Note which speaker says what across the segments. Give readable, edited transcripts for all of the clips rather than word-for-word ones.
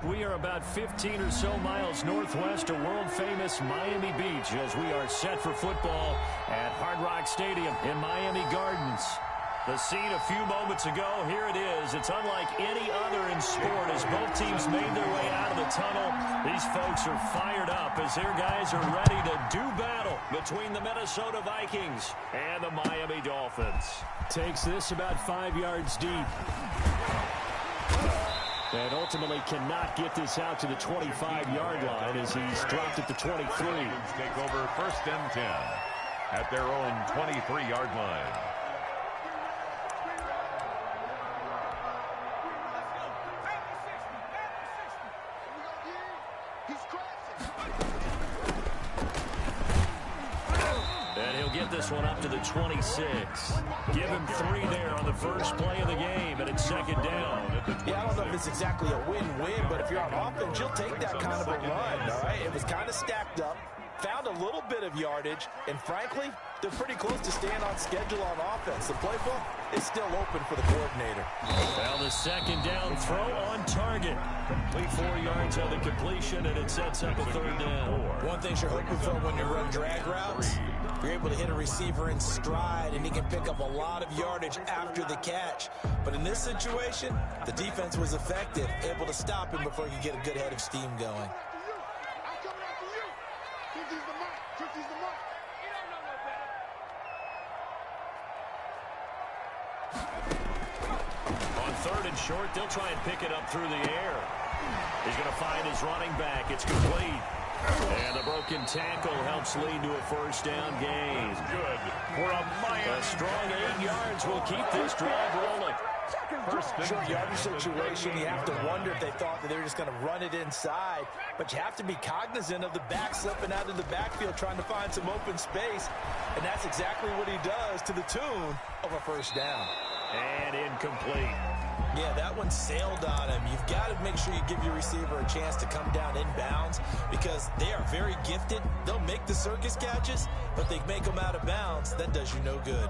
Speaker 1: We are about 15 or so miles northwest of world-famous Miami Beach as we are set for football at Hard Rock Stadium in Miami Gardens. The scene a few moments ago, here it is. It's unlike any other in sport as both teams made their way out of the tunnel. These folks are fired up as their guys are ready to do battle between the Minnesota Vikings and the Miami Dolphins. Takes this about 5 yards deep. And ultimately cannot get this out to the 25-yard line as he's dropped at the 23.
Speaker 2: Take over 1st and 10 at their own 23-yard line.
Speaker 1: This one up to the 26. Give him 3 there on the first play of the game, and it's 2nd down.
Speaker 3: Yeah, I don't know if it's exactly a win-win, but if you're on offense, you'll take that kind of a run, all right? It was kind of stacked up, found a little bit of yardage, and frankly, they're pretty close to staying on schedule on offense. The playbook is still open for the coordinator.
Speaker 1: Well, the 2nd down throw on target. Complete 4 yards on the completion, and it sets up a 3rd down.
Speaker 3: One thing you're hoping for when you run drag routes, you're able to hit a receiver in stride, and he can pick up a lot of yardage after the catch. But in this situation, the defense was effective, able to stop him before he could get a good head of steam going.
Speaker 1: On 3rd and short, they'll try and pick it up through the air. He's going to find his running back. It's complete. And the broken tackle helps lead to a 1st down gain.
Speaker 2: Good for a Miami.
Speaker 1: A strong 8 yards will keep this drive rolling.
Speaker 3: Short yardage situation, you have to wonder if they thought that they were just going to run it inside. But you have to be cognizant of the back slipping out of the backfield trying to find some open space. And that's exactly what he does to the tune of a 1st down.
Speaker 1: And incomplete.
Speaker 3: Yeah, that one sailed on him. You've got to make sure you give your receiver a chance to come down inbounds because they are very gifted. They'll make the circus catches, but they make them out of bounds. That does you no good.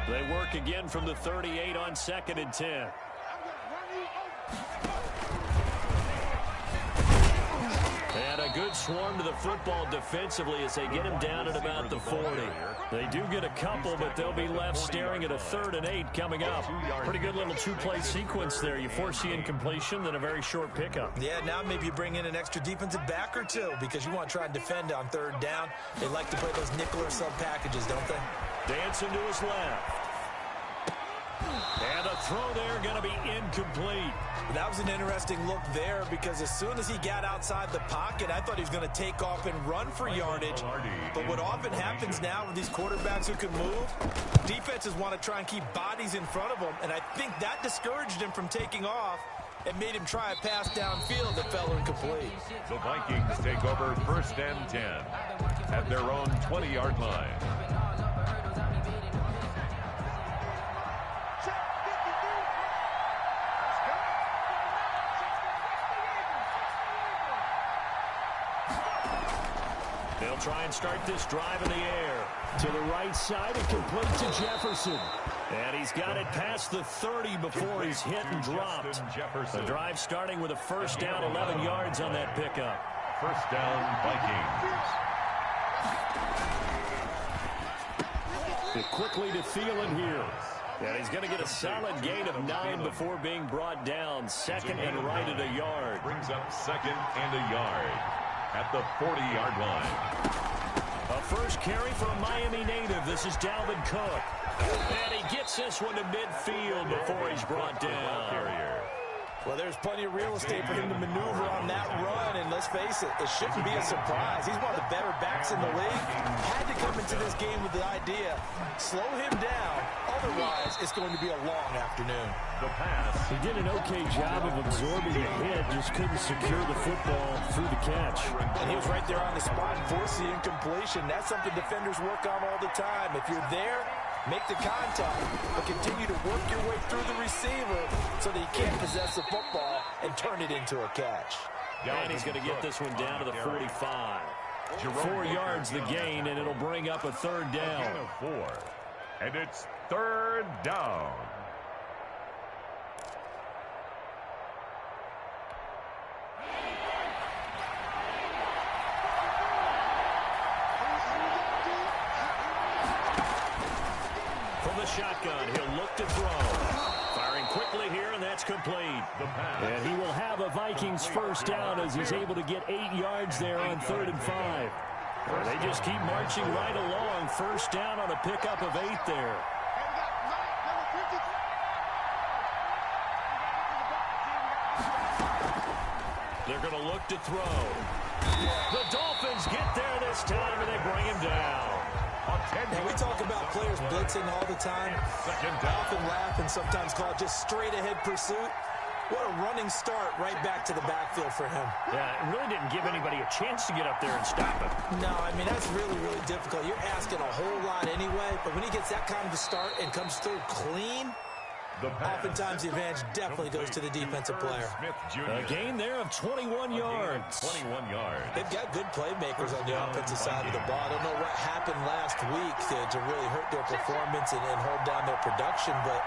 Speaker 1: They work again from the 38 on 2nd and 10. And a good swarm to the football defensively as they get him down at about the 40. They do get a couple, but they'll be left staring at a 3rd and 8 coming up. Pretty good little 2-play sequence there. You force the incompletion, then a very short pickup.
Speaker 3: Yeah, now maybe you bring in an extra defensive back or 2 because you want to try and defend on 3rd down. They like to play those nickel or sub packages, don't they?
Speaker 1: Dancing to his left. And a throw there going to be incomplete.
Speaker 3: That was an interesting look there because as soon as he got outside the pocket, I thought he was going to take off and run for yardage. But what often happens now with these quarterbacks who can move, defenses want to try and keep bodies in front of them, and I think that discouraged him from taking off and made him try a pass downfield that fell incomplete.
Speaker 2: The Vikings take over 1st and 10 at their own 20-yard line.
Speaker 1: They'll try and start this drive in the air. To the right side and complete to Jefferson. And he's got it past the 30 before he's hit and dropped. The drive starting with a 1st down, 11 yards on that pickup.
Speaker 2: 1st down, Vikings.
Speaker 1: Quickly to Thielen here. And he's going to get a solid gain of 9 before being brought down. 2nd and right at a yard.
Speaker 2: Brings up 2nd and a yard at the 40-yard line.
Speaker 1: A first carry for a Miami native. This is Dalvin Cook. And he gets this one to midfield before he's brought down.
Speaker 3: Well, there's plenty of real estate for him to maneuver on that run, and let's face it, it shouldn't be a surprise. He's one of the better backs in the league. Had to come into this game with the idea, slow him down, otherwise it's going to be a long afternoon.
Speaker 2: The pass.
Speaker 1: He did an okay job of absorbing the hit, just couldn't secure the football through the catch.
Speaker 3: And he was right there on the spot and forced the incompletion. That's something defenders work on all the time. If you're there, make the contact, but continue to work your way through the receiver so that he can't possess the football and turn it into a catch.
Speaker 1: And he's going to get this one down to the 45. 4 yards the gain, and it'll bring up a third down.
Speaker 2: A gain of 4. And it's third down.
Speaker 1: From the shotgun, he'll look to throw. Firing quickly here, and that's complete. And he will have a Vikings first down as he's able to get 8 yards there on 3rd and 5. They just keep marching right along. First down on a pickup of 8 there. They're going to look to throw. The Dolphins get there this time, and they bring him down.
Speaker 3: And we talk about players blitzing all the time. I often laugh and sometimes call it just straight-ahead pursuit. What a running start right back to the backfield for him.
Speaker 1: Yeah, it really didn't give anybody a chance to get up there and stop him.
Speaker 3: No, I mean, that's really, really difficult. You're asking a whole lot anyway, but when he gets that kind of a start and comes through clean, oftentimes the advantage definitely goes to the defensive player.
Speaker 1: A gain there of 21 yards.
Speaker 2: 21 yards.
Speaker 3: They've got good playmakers on the offensive side of the ball. I don't know what happened last week to really hurt their performance and hold down their production, but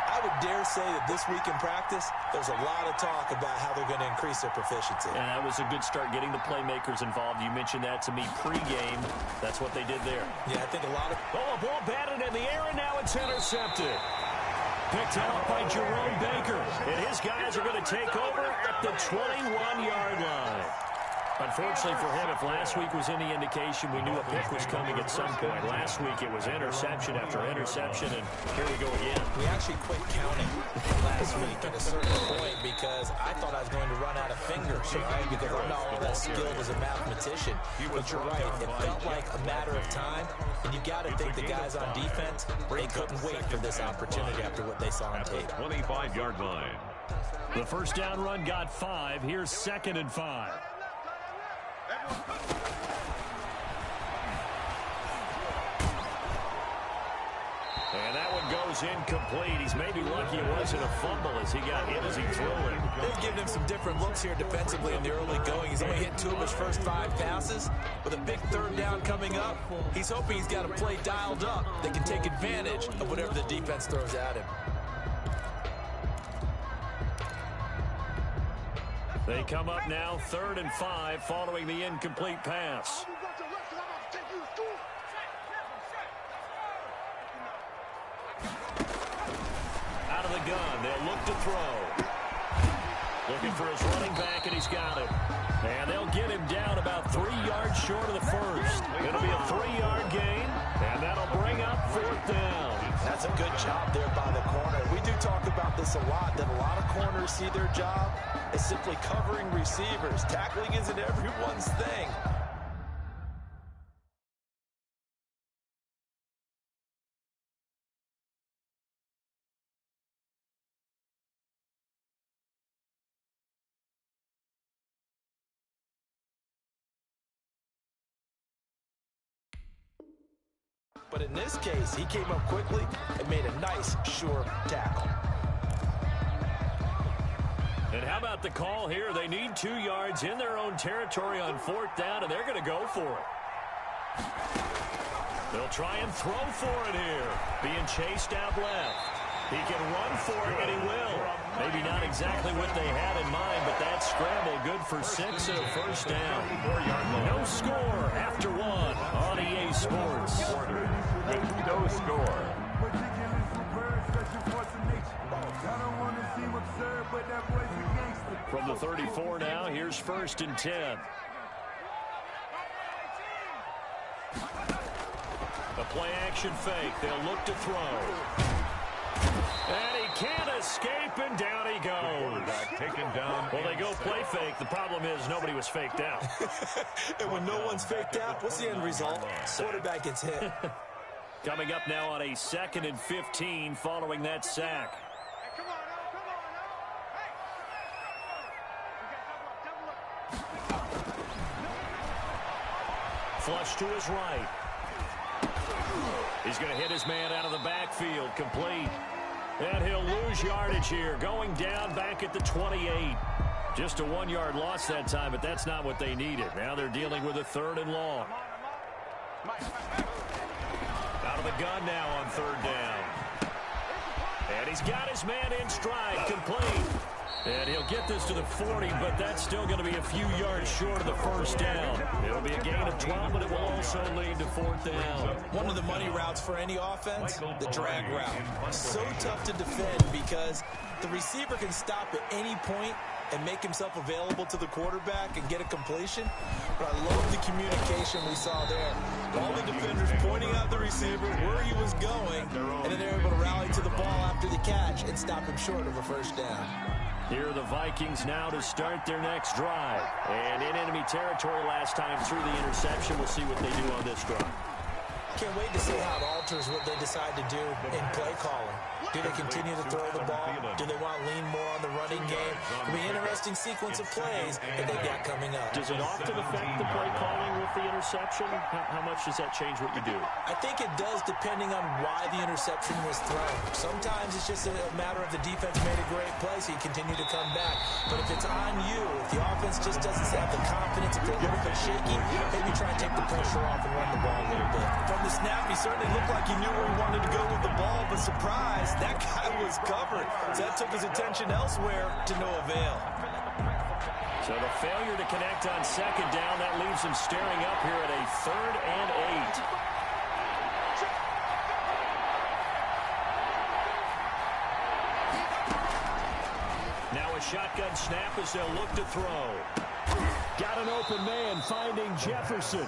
Speaker 3: I would dare say that this week in practice, there's a lot of talk about how they're going to increase their proficiency.
Speaker 1: And that was a good start getting the playmakers involved. You mentioned that to me pregame. That's what they did there.
Speaker 3: Yeah, I think a lot of...
Speaker 1: Oh, a ball batted in the air, and now it's intercepted. Picked out by Jerome Baker. And his guys are going to take over at the 21-yard line. Unfortunately for him, if last week was any indication, we knew a pick was coming at some point. Last week it was interception after interception, and here we go again.
Speaker 3: We actually quit counting last week at a certain point because I thought I was going to run out of fingers, right? Because I'm not all that skilled as a mathematician. But you're right, it felt like a matter of time, and you got to think the guys on defense, they couldn't wait for this opportunity after what they saw on tape.
Speaker 2: 25-yard line.
Speaker 1: The first down run got 5. Here's 2nd and 5. And that one goes incomplete. He's maybe lucky it wasn't a fumble as he got hit as he threw it.
Speaker 3: They've given him some different looks here defensively in the early going. He's only hit 2 of his first 5 passes. With a big third down coming up, he's hoping he's got a play dialed up that can take advantage of whatever the defense throws at him.
Speaker 1: They come up now 3rd and 5 following the incomplete pass. Out of the gun, they'll look to throw. Looking for his running back, and he's got it. And they'll get him down about 3 yards short of the first. It'll be a 3-yard gain, and that'll bring up 4th down.
Speaker 3: That's a good job there by the corner. We do talk about this a lot, that a lot of corners see their job as simply covering receivers. Tackling isn't everyone's thing. But in this case, he came up quickly and made a nice, sure tackle.
Speaker 1: And how about the call here? They need 2 yards in their own territory on 4th down, and they're going to go for it. They'll try and throw for it here. Being chased out left. He can run for it, and he will. Maybe not exactly what they had in mind, but that scramble good for 6 and a first down. No score after 1 on EA Sports.
Speaker 2: With no score.
Speaker 1: From the 34 now, here's 1st and 10. A play-action fake. They'll look to throw. And he can't escape, and down he goes.
Speaker 2: Taken down.
Speaker 1: Well, they go play fake. The problem is nobody was faked out.
Speaker 3: And when no one's faked out, what's the end result? Quarterback gets hit.
Speaker 1: Coming up now on a 2nd and 15 following that sack. Flush to his right. He's going to hit his man out of the backfield. Complete. And he'll lose yardage here. Going down back at the 28. Just a 1-yard loss that time, but that's not what they needed. Now they're dealing with a 3rd and long. Out of the gun now on 3rd down. And he's got his man in stride, complete. And he'll get this to the 40, but that's still going to be a few yards short of the 1st down. It'll be a gain of 12, but it will also lead to 4th down.
Speaker 3: One of the money routes for any offense, the drag route. So tough to defend because the receiver can stop at any point and make himself available to the quarterback and get a completion. But I love the communication we saw there. All the defenders pointing out the receiver, where he was going, and then they're able to rally to the ball after the catch and stop him short of a 1st down.
Speaker 1: Here are the Vikings now to start their next drive. And in enemy territory last time through the interception. We'll see what they do on this drive.
Speaker 3: Can't wait to see how it alters what they decide to do in play calling. Do they continue to throw the ball? Do they want to lean more on the running game? It'll be an interesting sequence of plays that they've got coming up.
Speaker 1: Does it often affect the play calling with the interception? How much does that change what you do?
Speaker 3: I think it does depending on why the interception was thrown. Sometimes it's just a matter of the defense made a great play, so you continue to come back. But if it's on you, if the offense just doesn't have the confidence, if they're a little bit shaky, maybe try and take the pressure off and run the ball a little bit. From the snap, he certainly looked like he knew where he wanted to go with the ball, but surprise, that guy was covered. So that took his attention elsewhere to no avail.
Speaker 1: So the failure to connect on 2nd down, that leaves him staring up here at a 3rd and 8. Now a shotgun snap as they'll look to throw. Got an open man finding Jefferson.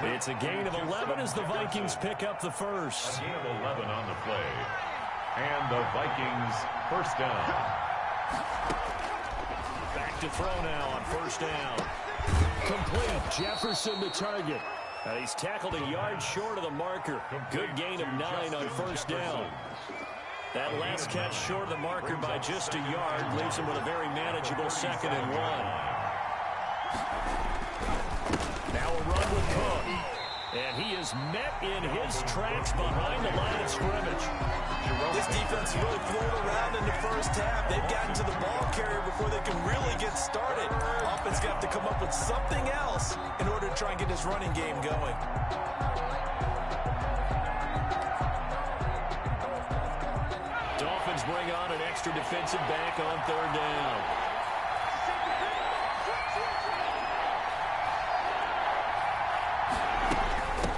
Speaker 1: It's a gain of 11 as the Vikings pick up the 1st.
Speaker 2: A gain of 11 on the play. And the Vikings 1st down.
Speaker 1: Back to throw now on 1st down. Complete. Jefferson to target. And he's tackled a yard short of the marker. Good gain of 9 on 1st down. That last catch short of the marker by just a yard leaves him with a very manageable 2nd and 1. Now a run with Cook. And he is met in his tracks behind the line of scrimmage.
Speaker 3: This defense really flowed around in the 1st half. They've gotten to the ball carrier before they can really get started. Offense got to come up with something else in order to try and get this running game going.
Speaker 1: Dolphins bring on an extra defensive back on 3rd down.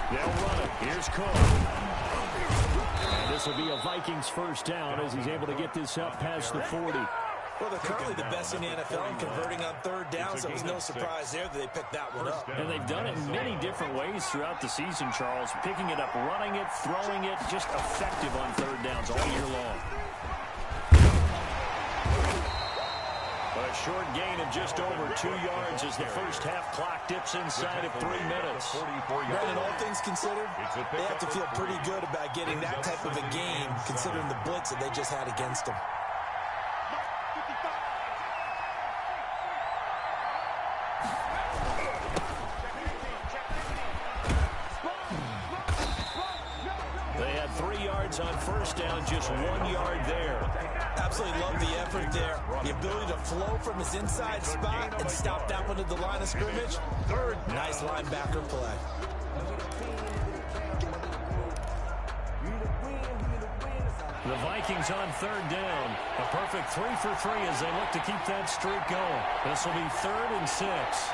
Speaker 1: They'll run it. Here's Cook. And this will be a Vikings 1st down as he's able to get this up past the 40.
Speaker 3: Well, they're currently the best in the NFL in converting on 3rd down, so it was no surprise there that they picked that one up.
Speaker 1: And they've done it in many different ways throughout the season, Charles. Picking it up, running it, throwing it, just effective on 3rd downs all year long. But a short gain of just over 2 yards as the 1st half clock dips inside of 3 minutes.
Speaker 3: Brandon, all things considered, they have to feel pretty good about getting that type of a gain considering the blitz that they just had against them.
Speaker 1: They had 3 yards on 1st down, just 1 yard there.
Speaker 3: Absolutely love the effort there. The ability to flow from his inside spot and stop that one at the line of scrimmage. 3rd, nice linebacker play.
Speaker 1: The Vikings on 3rd down. A perfect 3 for 3 as they look to keep that streak going. This will be 3rd and 6.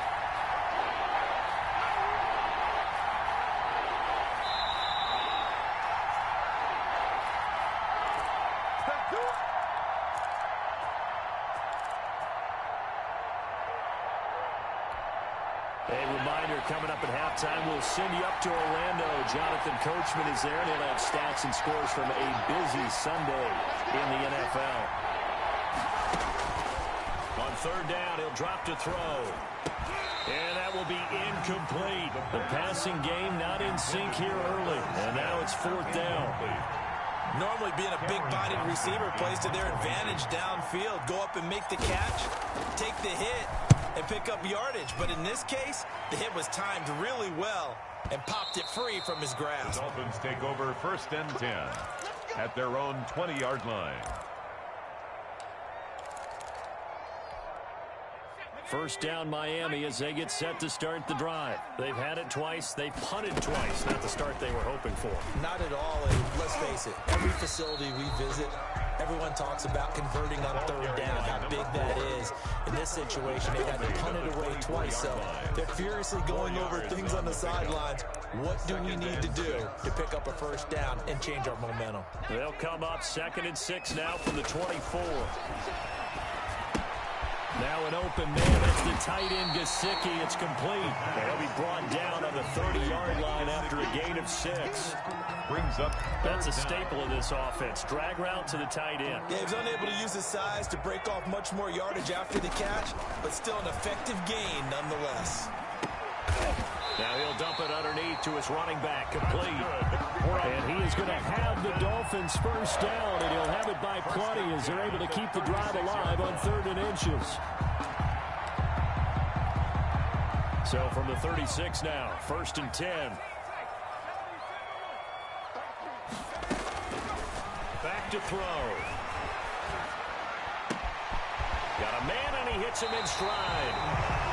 Speaker 1: A reminder coming up at halftime, we'll send you up to Orlando. Jonathan Coachman is there, and he'll have stats and scores from a busy Sunday in the NFL. On 3rd down, he'll drop to throw. And that will be incomplete. The passing game not in sync here early. And now it's 4th down.
Speaker 3: Normally being a big-bodied receiver plays to their advantage downfield. Go up and make the catch, take the hit, and pick up yardage. But in this case, the hit was timed really well and popped it free from his grasp.
Speaker 2: The Dolphins take over 1st and 10 at their own 20-yard line.
Speaker 1: First down Miami as they get set to start the drive. They've had it twice. They've punted twice. Not the start they were hoping for.
Speaker 3: Not at all. And let's face it, every facility we visit, everyone talks about converting on third down, how big that is. In this situation, they had to punt it away twice, so they're furiously going over things on the sidelines. What do we need to do to pick up a first down and change our momentum?
Speaker 1: They'll come up 2nd and 6 now from the 24. Now an open man. That's the tight end, Gesicki. It's complete. They'll be brought down on the 30-yard line after a gain of 6.
Speaker 2: Brings up.
Speaker 1: That's a staple of this offense. Drag route to the tight end.
Speaker 3: Yeah, he was unable to use his size to break off much more yardage after the catch, but still an effective gain nonetheless.
Speaker 1: Now he'll dump it underneath to his running back, complete. And he is going to have the Dolphins first down, and he'll have it by plenty as they're able to keep the drive alive on 3rd and inches. So from the 36 now, 1st and 10. Back to throw. Got a man, and he hits him in stride.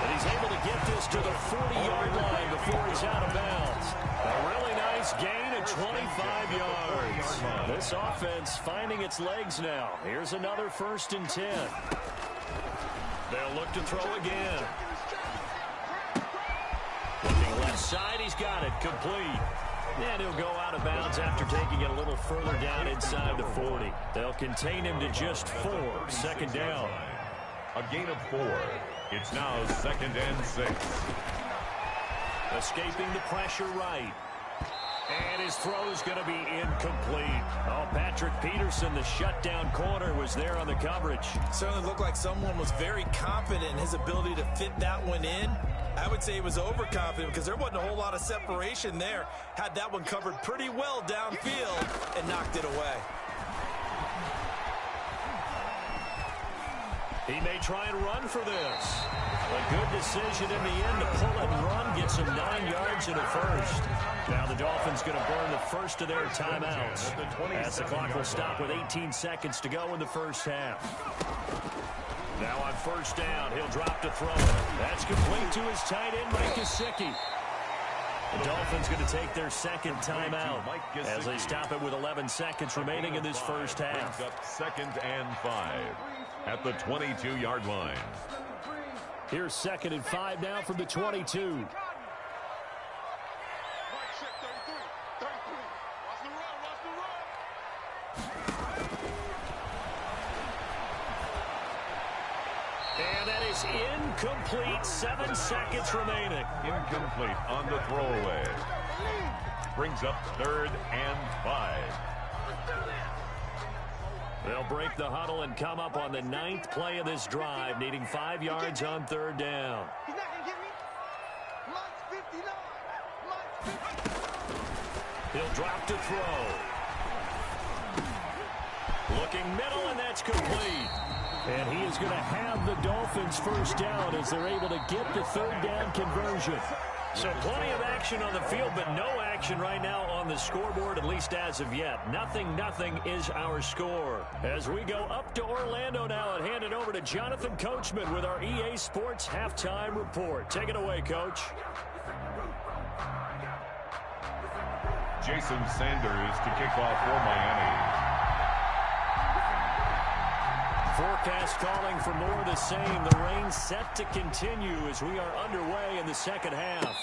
Speaker 1: And he's able to get this to the 40-yard line before he's out of bounds. A really nice gain of 25 yards. This offense finding its legs now. Here's another 1st and 10. They'll look to throw again. Looking left side, he's got it, complete. And he'll go out of bounds after taking it a little further down inside the 40. They'll contain him to just 4. 2nd down.
Speaker 2: A gain of 4. It's now 2nd and 6.
Speaker 1: Escaping the pressure right. And his throw is going to be incomplete. Oh, Patrick Peterson, the shutdown corner, was there on the coverage.
Speaker 3: Certainly looked like someone was very confident in his ability to fit that one in. I would say he was overconfident because there wasn't a whole lot of separation there. Had that one covered pretty well downfield and knocked it away.
Speaker 1: He may try and run for this. A good decision in the end to pull and run, gets him 9 yards in a first. Now the Dolphins going to burn the first of their timeouts as the clock will stop with 18 seconds to go in the first half. Now on 1st down, he'll drop to throw it. That's complete to his tight end, Mike Gesicki. The Dolphins going to take their 2nd timeout as they stop it with 11 seconds remaining in this first half.
Speaker 2: Brings up 2nd and 5 at the 22-yard line.
Speaker 1: Here's 2nd and 5 now from the 22. And that is incomplete. 7 seconds remaining.
Speaker 2: Incomplete on the throwaway. Brings up 3rd and 5.
Speaker 1: They'll break the huddle and come up on the 9th play of this drive, needing 5 yards on 3rd down. He'll drop to throw. Looking middle, and that's complete. And he is going to have the Dolphins first down as they're able to get the 3rd down conversion. So plenty of action on the field, but no action right now on the scoreboard, at least as of yet. 0-0 is our score. As we go up to Orlando now and hand it over to Jonathan Coachman with our EA Sports Halftime Report. Take it away, Coach.
Speaker 2: Jason Sanders to kick off for Miami.
Speaker 1: Forecast calling for more of the same. The rain set to continue as we are underway in the second half.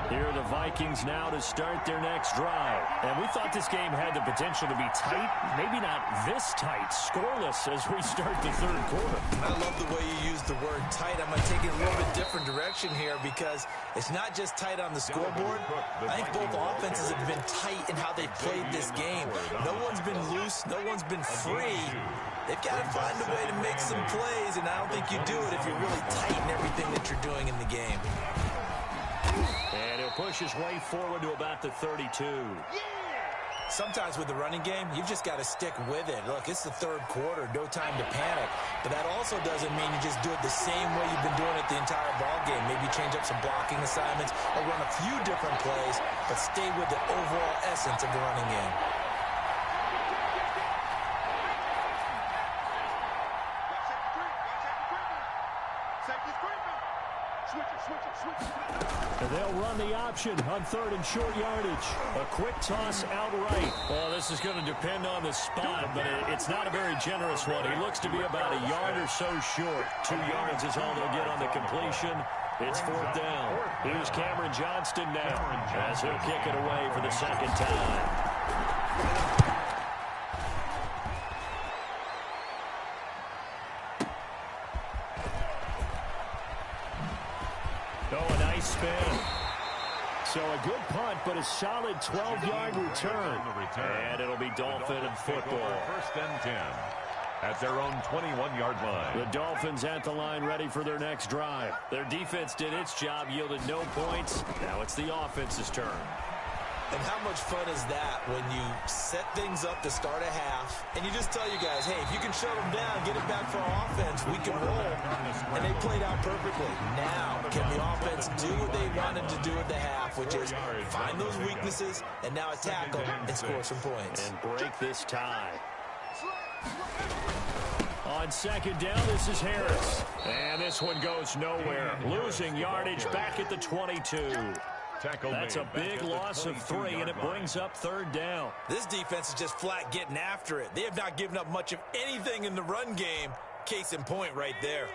Speaker 1: Here are the Vikings now to start their next drive. And we thought this game had the potential to be tight. Maybe not this tight, scoreless as we start the 3rd quarter.
Speaker 3: I love the way you use the word tight. I'm going to take it a little bit different direction here because it's not just tight on the scoreboard. I think both offenses have been tight in how they played this game. No one's been loose. No one's been free. They've got to find a way to make some plays, and I don't think you do it if you're really tight in everything that you're doing in the game.
Speaker 1: And he'll push his way forward to about the 32.
Speaker 3: Sometimes with the running game, you've just got to stick with it. Look, it's the third quarter, no time to panic. But that also doesn't mean you just do it the same way you've been doing it the entire ball game. Maybe change up some blocking assignments or run a few different plays, but stay with the overall essence of the running game.
Speaker 1: And they'll run the option on 3rd and short yardage. A quick toss outright. Well, this is going to depend on the spot, but it's not a very generous one. He looks to be about a yard or so short. 2 yards is all they'll get on the completion. It's 4th down. Here's Cameron Johnston now as he'll kick it away for the second time. Spin. So a good punt, but a solid 12-yard return. And it'll be Dolphin football.
Speaker 2: 1st and 10 at their own 21-yard line.
Speaker 1: The Dolphins at the line ready for their next drive. Their defense did its job, yielded no points. Now it's the offense's turn.
Speaker 3: And how much fun is that when you set things up to start a half and you just tell you guys, hey, if you can shut them down, get it back for our offense, we can roll. And they played out perfectly. Now, can the offense do what they wanted to do at the half, which is find those weaknesses and now attack them and score some points.
Speaker 1: And break this tie. On 2nd down, this is Harris. And this one goes nowhere. Losing yardage back at the 22. That's a big loss of 3, and it brings up 3rd down.
Speaker 3: This defense is just flat getting after it. They have not given up much of anything in the run game. Case in point right there.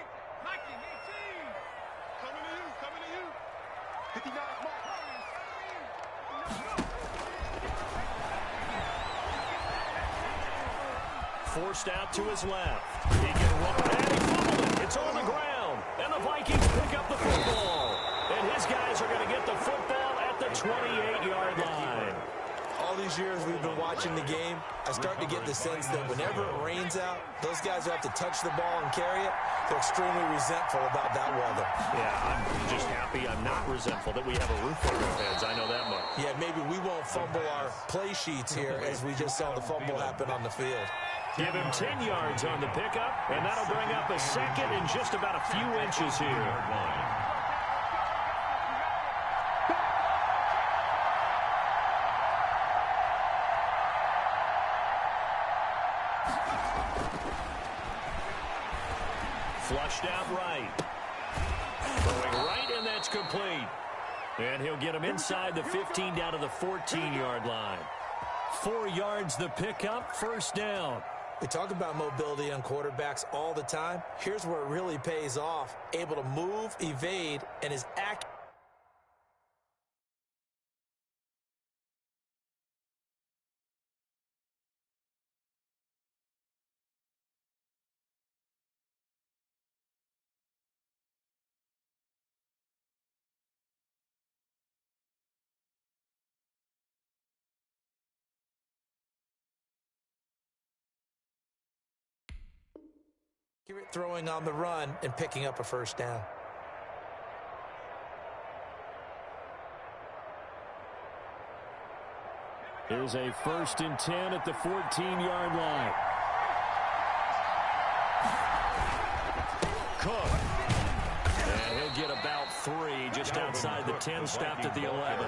Speaker 1: Forced out to his left. He can run, and he fumbled it. It's on the ground, and the Vikings pick up the football. And his guys are going to get the football at the 28-yard line.
Speaker 3: All these years we've been watching the game, I start to get the sense that whenever it rains out, those guys who have to touch the ball and carry it, they're extremely resentful about that weather.
Speaker 1: Yeah, I'm just happy I'm not resentful that we have a roof over our heads. I know that much.
Speaker 3: Yeah, maybe we won't fumble our play sheets here as we just saw the fumble happen on the field.
Speaker 1: Give him 10 yards on the pickup, and that'll bring up a second in just about a few inches here. Flushed out right. Going right, and that's complete. And he'll get him inside the 15 down to the 14-yard line. 4 yards the pickup, 1st down.
Speaker 3: We talk about mobility on quarterbacks all the time. Here's where it really pays off. Able to move, evade, and is accurate. Throwing on the run and picking up a 1st down.
Speaker 1: Here's a 1st and 10 at the 14-yard line. Cook. And he'll get about 3 just outside the 10, stopped at the 11.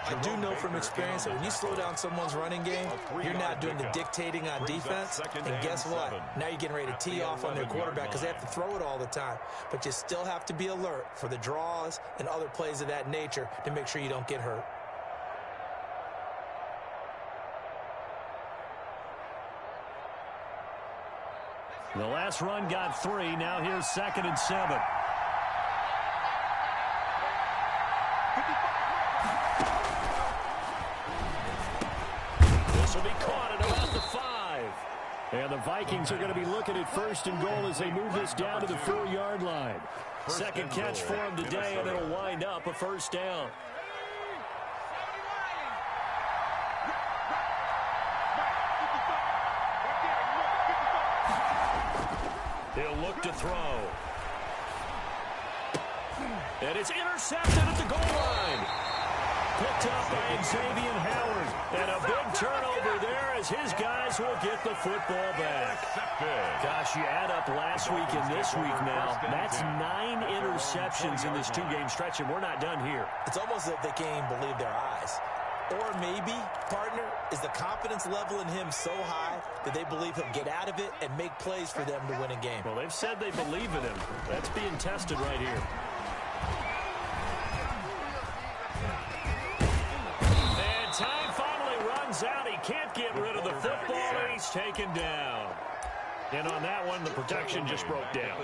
Speaker 3: I do know from experience that when you slow down someone's running game, you're not doing the dictating on defense. And guess what? Now you're getting ready to tee off on their quarterback because they have to throw it all the time. But you still have to be alert for the draws and other plays of that nature to make sure you don't get hurt.
Speaker 1: The last run got 3. Now here's 2nd and 7. This will be caught at about the 5. And the Vikings are going to be looking at 1st and goal as they move this down to the 4-yard line. Second catch for him today, and it'll wind up a 1st down. He'll look to throw. And it's intercepted at the goal line. picked up by Xavier Howard. And a big turnover there as his guys will get the football back. Gosh, you add up last week and this week now. That's 9 interceptions in this 2-game stretch, and we're not done here.
Speaker 3: It's almost as if they can't even believe their eyes. Or maybe, partner, is the confidence level in him so high that they believe he'll get out of it and make plays for them to win a game.
Speaker 1: Well, they've said they believe in him. That's being tested right here. And time finally runs out. He can't get rid of the football, and he's taken down. And on that one, the protection just broke down.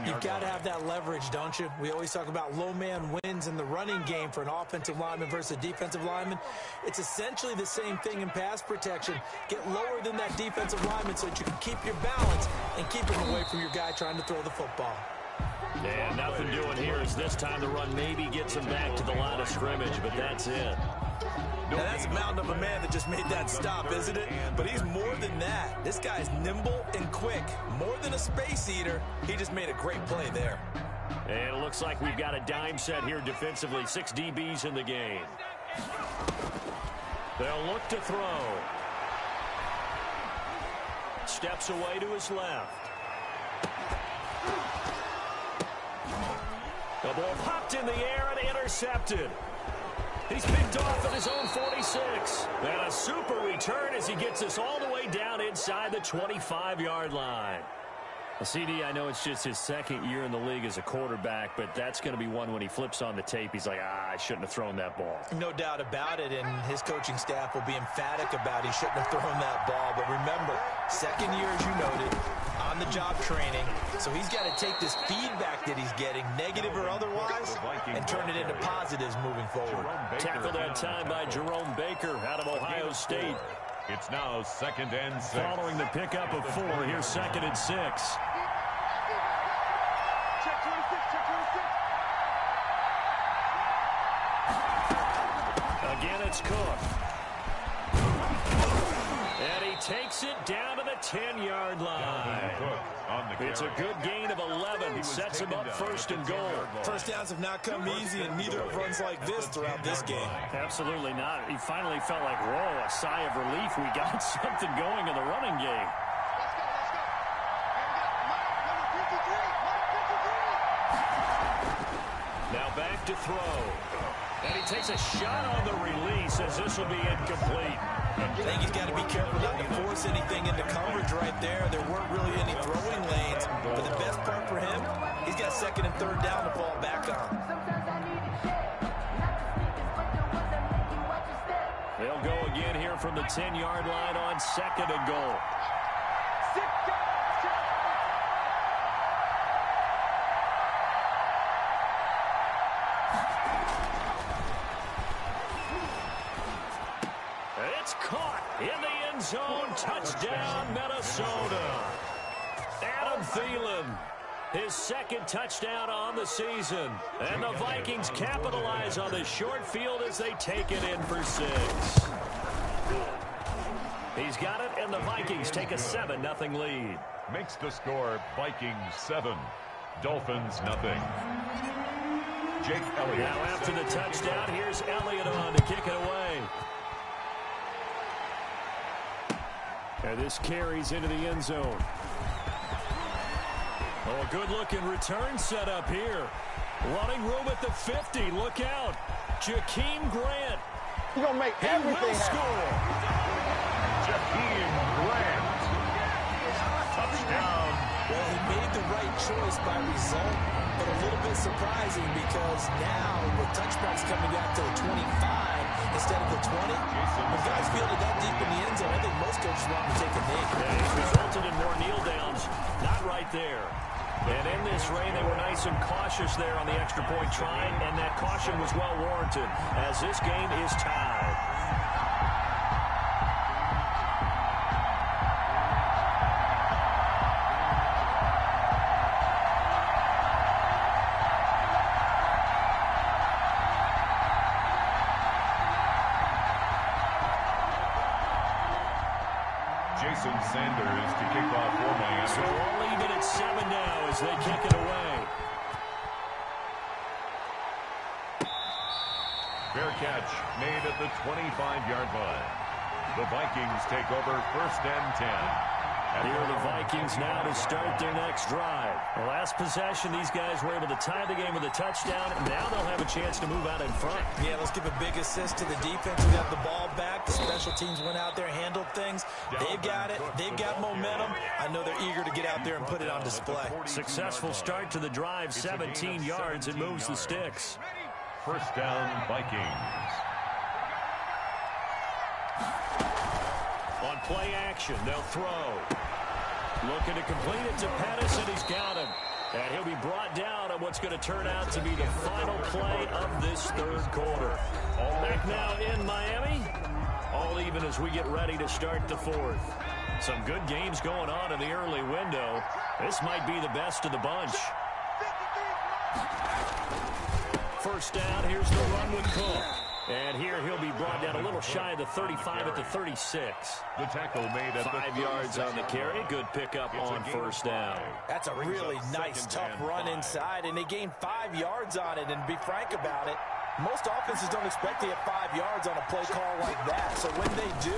Speaker 3: You've got to have that leverage, don't you? We always talk about low man wins in the running game for an offensive lineman versus a defensive lineman. It's essentially the same thing in pass protection. Get lower than that defensive lineman so that you can keep your balance and keep him away from your guy trying to throw the football.
Speaker 1: And nothing doing here as this time the run maybe gets him back to the line of scrimmage, but that's it.
Speaker 3: Now, that's a mountain of a man that just made that stop, isn't it? But he's more than that. This guy's nimble and quick. More than a space eater, he just made a great play there.
Speaker 1: And it looks like we've got a dime set here defensively. 6 DBs in the game. They'll look to throw. Steps away to his left. The ball popped in the air and intercepted. He's picked off at his own 46. And a super return as he gets us all the way down inside the 25-yard line. CD, I know it's just his second year in the league as a quarterback, but that's going to be one when he flips on the tape. He's like, I shouldn't have thrown that ball.
Speaker 3: No doubt about it, and his coaching staff will be emphatic about he shouldn't have thrown that ball. But remember, second year, as you noted, on-the-job training. So he's got to take this feedback that he's getting, negative or otherwise, and turn it into positives moving forward.
Speaker 1: Tackled that time by Jerome Baker out of Ohio State.
Speaker 2: It's now 2nd and 6.
Speaker 1: Following the pickup of 4, here's 2nd and 6. Again, it's Cook. And he takes it down to the 10-yard line. It's a good gain of 11. Sets him up 1st and goal.
Speaker 3: First downs have not come easy, and neither have runs like this throughout this game.
Speaker 1: Absolutely not. He finally felt like, whoa, a sigh of relief. We got something going in the running game. Now back to throw. And he takes a shot on the release as this will be incomplete.
Speaker 3: I think he's got to be careful not to force anything into coverage right there. There weren't really any throwing lanes. But the best part for him, he's got 2nd and 3rd down to fall back on.
Speaker 1: They'll go again here from the 10-yard line on 2nd and goal. It's caught in the end zone. Touchdown, Minnesota. Adam Thielen, his 2nd touchdown on the season. And the Vikings capitalize on the short field as they take it in for 6. He's got it, and the Vikings take a 7-0 lead.
Speaker 2: Makes the score Vikings 7, Dolphins 0. Jake Elliott.
Speaker 1: Now after the touchdown, here's Elliott on to kick it away. And this carries into the end zone. Oh, a good-looking return set up here. Running room at the 50. Look out. Jakeem Grant.
Speaker 4: He's going to make everything
Speaker 1: score.
Speaker 2: Jakeem Grant. Touchdown.
Speaker 3: Well, he made the right choice by result, but a little bit surprising because now the touchback's coming out to the 25 instead of the 20. When guys fielded that deep in the end zone, I think most coaches want to take a knee.
Speaker 1: Yeah, he's resulted in more kneel downs. Not right there. And in this rain, they were nice and cautious there on the extra point try, and that caution was well warranted as this game is tied.
Speaker 2: Jason Sanders to kick off for Miami.
Speaker 1: So we're only even at 7 now as they kick it away.
Speaker 2: Fair catch made at the 25-yard line. The Vikings take over 1st and 10.
Speaker 1: And here are the Vikings now to start their next drive. The last possession, these guys were able to tie the game with a touchdown, and now they'll have a chance to move out in front.
Speaker 3: Yeah, let's give a big assist to the defense who got the ball back. The special teams went out there, handled things. They've got it. They've got momentum. I know they're eager to get out there and put it on display. Successful
Speaker 1: start to the drive, 17 yards. It moves the sticks.
Speaker 2: 1st down, Vikings.
Speaker 1: On play action, they'll throw. Looking to complete it to Pettis, and he's got him. And he'll be brought down on what's going to turn out to be the final play of this 3rd quarter. Back now in Miami. All even as we get ready to start the 4th. Some good games going on in the early window. This might be the best of the bunch. 1st down, here's the run with Cook. And here he'll be brought down a little shy of the 35 at the 36.
Speaker 2: The tackle made at
Speaker 1: 5 yards on the carry. Good pickup on 1st down.
Speaker 3: That's a really nice, tough run inside, and they gained 5 yards on it. And to be frank about it, most offenses don't expect to get 5 yards on a play call like that. So when they do,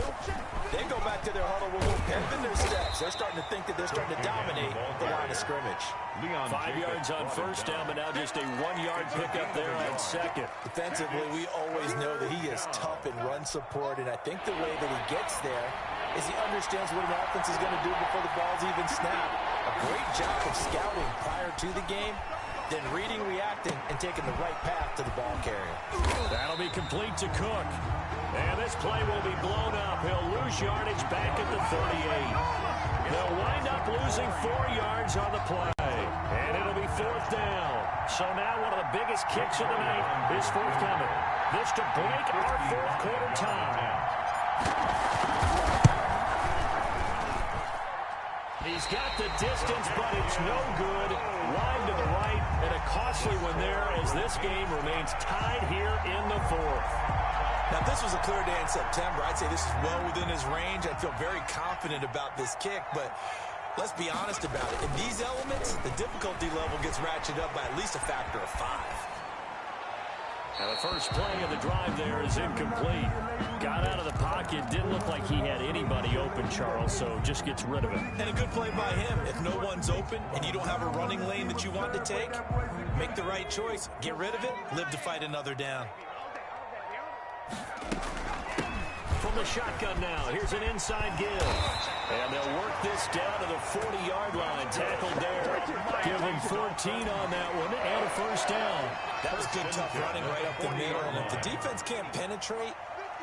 Speaker 3: they go back to their huddle with a little pep in their steps. They're starting to think that they're starting to dominate the line of scrimmage.
Speaker 1: 5 yards on 1st down, but now just a 1-yard pickup there on 2nd.
Speaker 3: Defensively, we always know that he is tough in run support, and I think the way that he gets there is he understands what an offense is going to do before the ball's even snapped. A great job of scouting prior to the game, then reading, reacting, and taking the right path to the ball carrier.
Speaker 1: That'll be complete to Cook. And this play will be blown up. He'll lose yardage back at the 38. They'll wind up losing 4 yards on the play. And it'll be 4th down. So now one of the biggest kicks of the night is forthcoming. This to break our 4th quarter time. He's got the distance, but it's no good. Wide to the right, and a costly one there as this game remains tied here in the 4th.
Speaker 3: Now, if this was a clear day in September, I'd say this is well within his range. I feel very confident about this kick, but let's be honest about it. In these elements, the difficulty level gets ratcheted up by at least a factor of 5.
Speaker 1: Now the first play of the drive there is incomplete. Got out of the pocket. Didn't look like he had anybody open, Charles, so just gets rid of it.
Speaker 3: And a good play by him. If no one's open and you don't have a running lane that you want to take, make the right choice. Get rid of it. Live to fight another down.
Speaker 1: From the shotgun now, here's an inside give. And they'll work this down to the 40-yard line. Tackled there. Give him 14 on that one and a 1st down.
Speaker 3: That was good, tough running right up the middle. And if the defense can't penetrate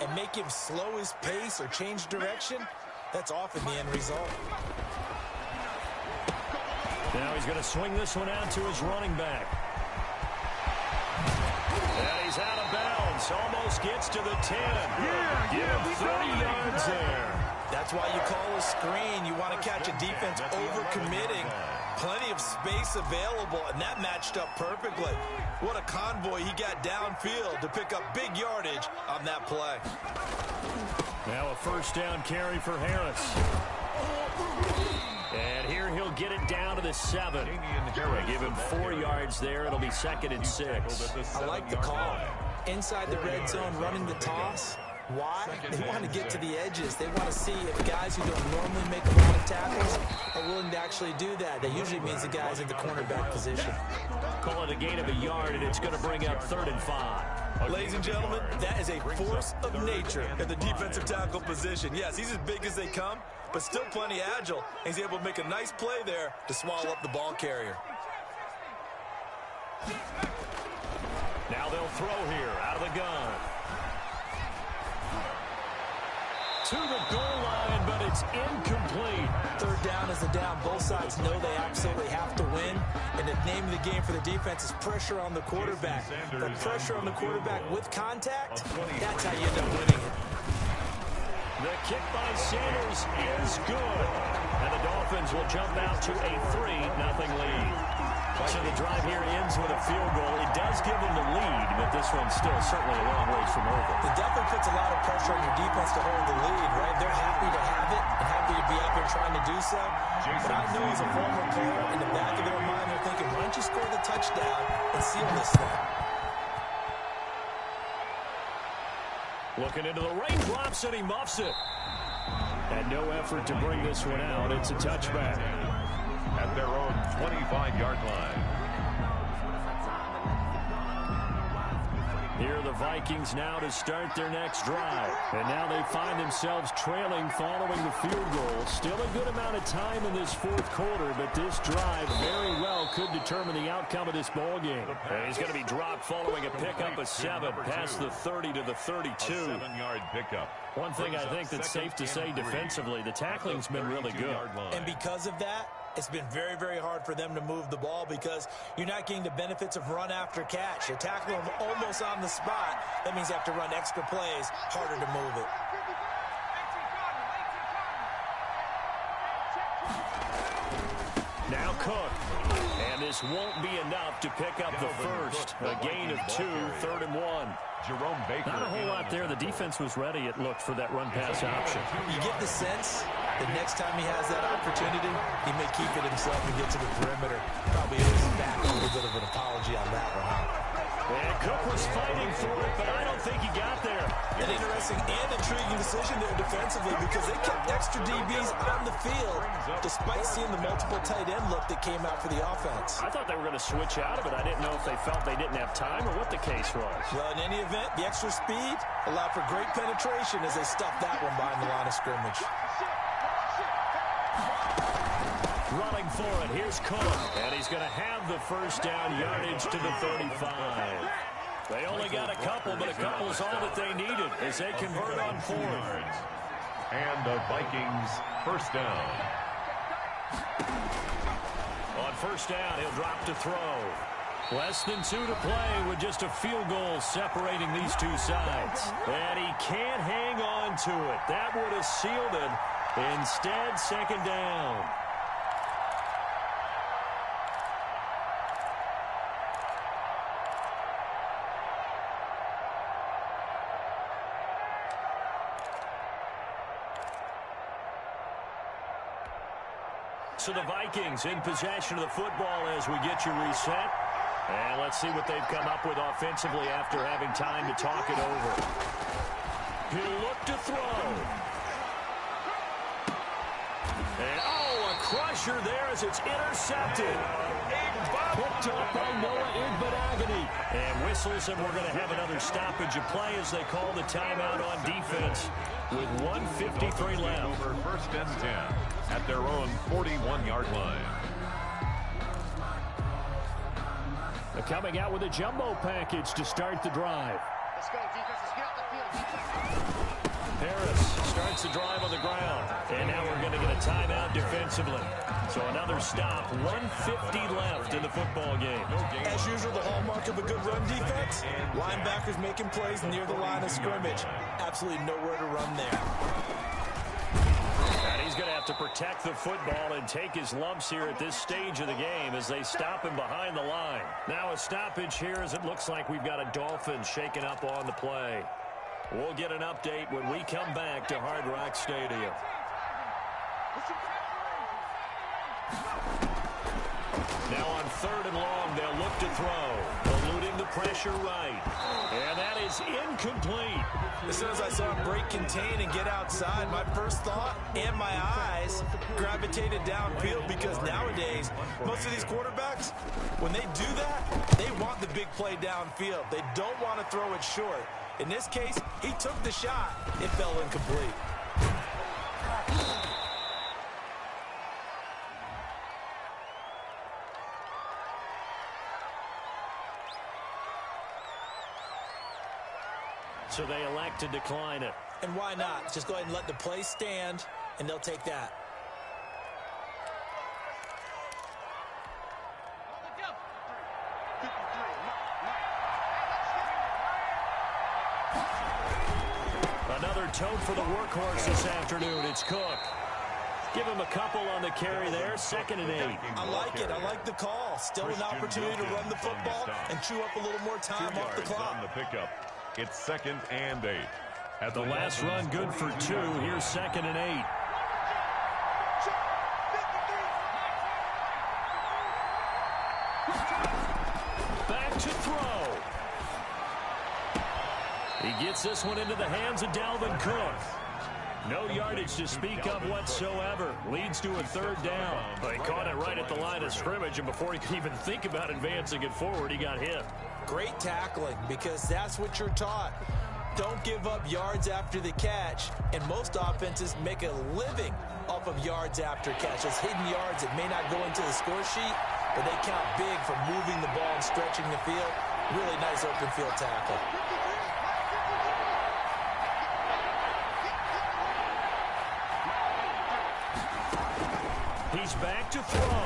Speaker 3: and make him slow his pace or change direction, that's often the end result.
Speaker 1: Now he's going to swing this one out to his running back. And he's out of bounds. Almost gets to the 10. Give him 30 yards there.
Speaker 3: That's why you call a screen. You want to catch a defense over-committing. Plenty of space available, and that matched up perfectly. What a convoy he got downfield to pick up big yardage on that play.
Speaker 1: Now a 1st down carry for Harris. And here he'll get it down to the 7. Give him 4 yards there. It'll be 2nd and 6.
Speaker 3: I like the call. Inside the red zone, running the toss. Why? They want to get to the edges. They want to see if guys who don't normally make a lot of tackles are willing to actually do that. That usually means the guys in the cornerback position.
Speaker 1: Call it a gain of a yard, and it's going to bring up 3rd and 5.
Speaker 3: Ladies and gentlemen, that is a force of nature in the defensive tackle position. Yes, he's as big as they come, but still plenty agile. He's able to make a nice play there to swallow up the ball carrier.
Speaker 1: Now they'll throw here out of the gun. To the goal line, but it's incomplete.
Speaker 3: 3rd down is a down. Both sides know they absolutely have to win. And the name of the game for the defense is pressure on the quarterback. The pressure on the quarterback with contact, that's how you end up winning it.
Speaker 1: The kick by Sanders is good. And the Dolphins will jump out to a 3-0 lead. So the drive here ends with a field goal. It does give them the lead, but this one's still certainly a long ways from over.
Speaker 3: It definitely puts a lot of pressure on your defense to hold the lead, right? They're happy to have it and happy to be out there trying to do so. But I know as a former player, in the back of their mind, they're thinking, why don't you score the touchdown and seal this thing?
Speaker 1: Looking into the raindrops, and he muffs it. And no effort to bring this one out. It's a touchback.
Speaker 2: At their own 25-yard line.
Speaker 1: Here are the Vikings now to start their next drive. And now they find themselves trailing following the field goal. Still a good amount of time in this fourth quarter, but this drive very well could determine the outcome of this ball game. And he's going to be dropped following a pickup of 7 past the 30 to the 32.
Speaker 2: A 7-yard pickup.
Speaker 1: One thing I think that's safe to say defensively, the tackling's been really good.
Speaker 3: And because of that, it's been very, very hard for them to move the ball because you're not getting the benefits of run after catch. You tackle them almost on the spot. That means you have to run extra plays, harder to move it.
Speaker 1: Now Cook. And this won't be enough to pick up the first. A gain of 2, 3rd and 1.
Speaker 2: Jerome Baker.
Speaker 1: Not a whole lot there. The defense was ready, it looked, for that run-pass option.
Speaker 3: You get the sense that next time he has that opportunity, he may keep it himself and get to the perimeter. Probably owes him back a little bit of an apology on that one, huh?
Speaker 1: And Cook was fighting for it, but I don't think he got there.
Speaker 3: An interesting and intriguing decision there defensively because they kept extra DBs on the field despite seeing the multiple tight end look that came out for the offense.
Speaker 1: I thought they were going to switch out of it. I didn't know if they felt they didn't have time or what the case was.
Speaker 3: Well, in any event, the extra speed allowed for great penetration as they stuffed that one behind the line of scrimmage.
Speaker 1: Running for it, here's Cook, and he's going to have the first down, yardage to the 35. They only got a couple, but a couple is all that they needed as they convert on 4th.
Speaker 2: And the Vikings first down.
Speaker 1: On first down, he'll drop to throw. Less than 2 to play with just a field goal separating these two sides. And he can't hang on to it. That would have sealed it. Instead, second down. So the Vikings in possession of the football as we get you reset. And let's see what they've come up with offensively after having time to talk it over. He'll look to throw. And, a crusher there as it's intercepted. Picked up by Noah Igbenogany. And whistles, and we're going to have another stoppage of play as they call the timeout on defense with 1:53 left.
Speaker 2: Over first and 10 at their own 41-yard line.
Speaker 1: They're coming out with a jumbo package to start the drive.
Speaker 4: Let's go, defense. Let's get out the field, defense.
Speaker 1: Harris starts the drive on the ground. And now we're going to get a timeout defensively. So another stop. 1:50 left in the football game.
Speaker 3: As usual, the hallmark of a good run defense, linebackers making plays near the line of scrimmage. Absolutely nowhere to run there.
Speaker 1: And he's going to have to protect the football and take his lumps here at this stage of the game as they stop him behind the line. Now a stoppage here as it looks like we've got a Dolphins shaking up on the play. We'll get an update when we come back to Hard Rock Stadium. Now on 3rd and long, they'll look to throw. Eluding the pressure right. And that is incomplete.
Speaker 3: As soon as I saw him break contain and get outside, my first thought and my eyes gravitated downfield because nowadays, most of these quarterbacks, when they do that, they want the big play downfield. They don't want to throw it short. In this case, he took the shot. It fell incomplete.
Speaker 1: So they elect to decline it.
Speaker 3: And why not? Just go ahead and let the play stand, and they'll take that.
Speaker 1: Another tote for the workhorse this afternoon. It's Cook. Give him a couple on the carry there. 2nd and 8.
Speaker 3: I like it. I like the call. Still an opportunity to run the football and chew up a little more time off the clock.
Speaker 2: On the pickup. It's 2nd and 8.
Speaker 1: At the last run, good for 2. Here's 2nd and 8. Back to throw. He gets this one into the hands of Dalvin Cook. No yardage to speak of whatsoever. Leads to a third down. They caught it right at the line of scrimmage, and before he could even think about advancing it forward, he got hit.
Speaker 3: Great tackling, because that's what you're taught. Don't give up yards after the catch, and most offenses make a living off of yards after catch. Those hidden yards that may not go into the score sheet, but they count big for moving the ball and stretching the field. Really nice open field tackle.
Speaker 1: He's back to throw.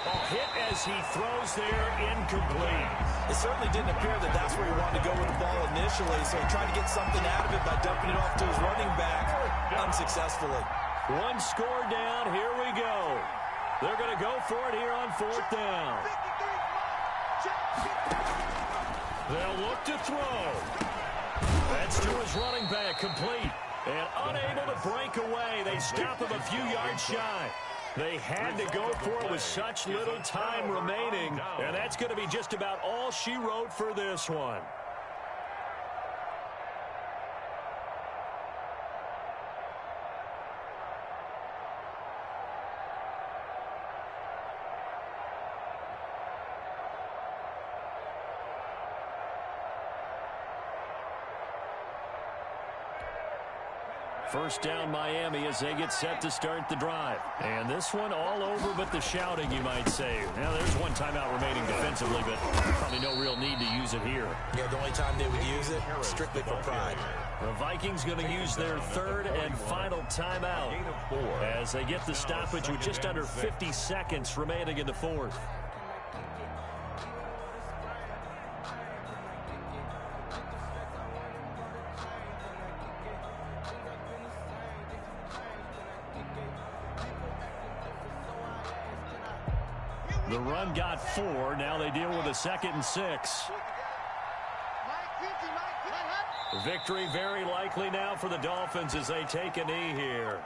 Speaker 1: A hit as he throws there, incomplete.
Speaker 3: It certainly didn't appear that that's where he wanted to go with the ball initially, so he tried to get something out of it by dumping it off to his running back unsuccessfully.
Speaker 1: One score down. Here we go. They're going to go for it here on fourth down. They'll look to throw. That's to his running back, complete. And unable to break away. They stop him a few yards shy. They had to go for it with such little time remaining. And that's going to be just about all she wrote for this one. First down Miami as they get set to start the drive. And this one all over but the shouting, you might say. Now there's one timeout remaining defensively, but probably no real need to use it here.
Speaker 3: Yeah, the only time they would use it, strictly for pride.
Speaker 1: The Vikings going to use their third and final timeout as they get the stoppage with just under 50 seconds remaining in the fourth. The run got 4. Now they deal with a 2nd and 6. Victory very likely now for the Dolphins as they take a knee here.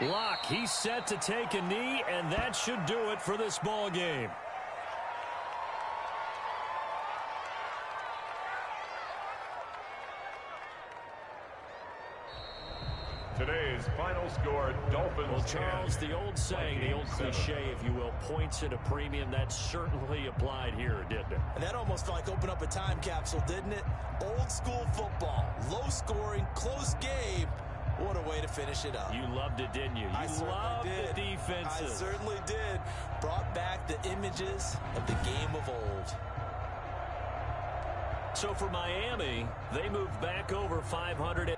Speaker 1: Locke, he's set to take a knee, and that should do it for this ball game.
Speaker 2: Today's final score, Dolphins.
Speaker 1: Well, Charles, the old saying, the old cliche, if you will, points at a premium, that certainly applied here, didn't it?
Speaker 3: And that almost felt like open up a time capsule, didn't it? Old school football, low scoring, close game. What a way to finish it up.
Speaker 1: You loved it, didn't you? You loved the defenses.
Speaker 3: I certainly did. Brought back the images of the game of old.
Speaker 1: So for Miami, they moved back over 500.